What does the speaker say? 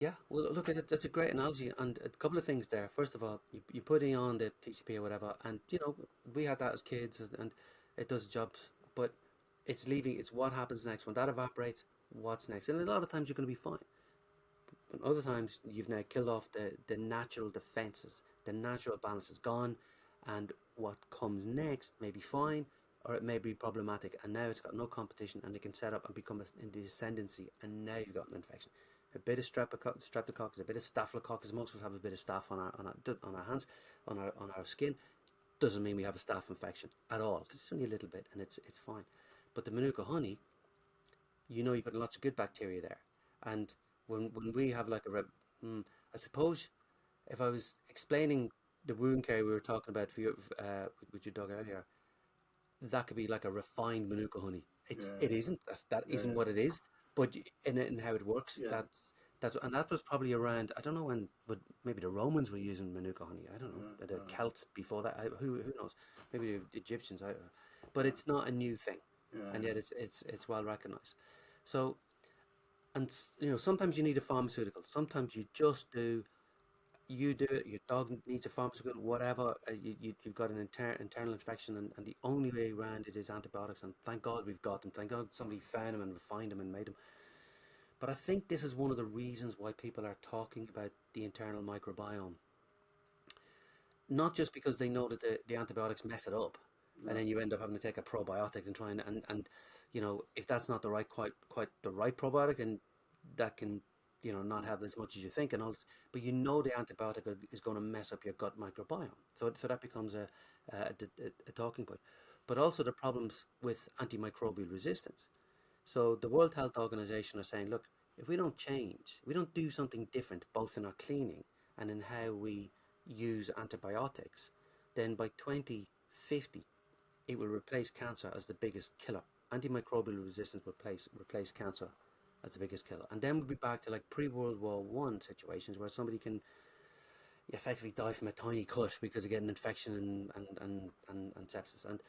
Yeah, well, look at it. That's a great analogy, and a couple of things there. First of all, you putting on the TCP or whatever, and we had that as kids, and it does the job. But it's leaving. It's what happens next when that evaporates. What's next? And a lot of times you're going to be fine, but other times you've now killed off the natural defenses. The natural balance is gone, and what comes next may be fine, or it may be problematic. And now it's got no competition, and it can set up and become in the ascendancy, and now you've got an infection. A bit of streptococcus, a bit of staphylococcus. Most of us have a bit of staph on our hands, on our skin. Doesn't mean we have a staph infection at all. It's only a little bit, and it's fine. But the Manuka honey, you've got lots of good bacteria there, and when we have like I suppose if I was explaining the wound care we were talking about for with your dog earlier, that could be like a refined Manuka honey. It Yeah, isn't. That yeah, isn't what it is. But in how it works, yeah, and that was probably around. I don't know when, but maybe the Romans were using Manuka honey. I don't know. yeah, The Celts before that. Who knows? Maybe the Egyptians. But it's not a new thing, yeah, and yet it's well recognized. So and sometimes you need a pharmaceutical. Sometimes you just do. You do it, your dog needs a pharmaceutical, whatever, you've got an internal infection, and the only way around it is antibiotics. And thank God we've got them. Thank God somebody found them and refined them and made them. But I think this is one of the reasons why people are talking about the internal microbiome. Not just because they know that the antibiotics mess it up, and yeah, then you end up having to take a probiotic and try and if that's not the right quite the right probiotic, then that can not have as much as you think and all. But the antibiotic is going to mess up your gut microbiome, so that becomes a talking point. But also the problems with antimicrobial resistance. So the World Health Organization are saying, look, if we don't change, we don't do something different, both in our cleaning and in how we use antibiotics, then by 2050, it will replace cancer as the biggest killer. Antimicrobial resistance will replace cancer as the biggest killer. And then we'll be back to like pre-World War One situations where somebody can effectively die from a tiny cut because they get an infection and sepsis. And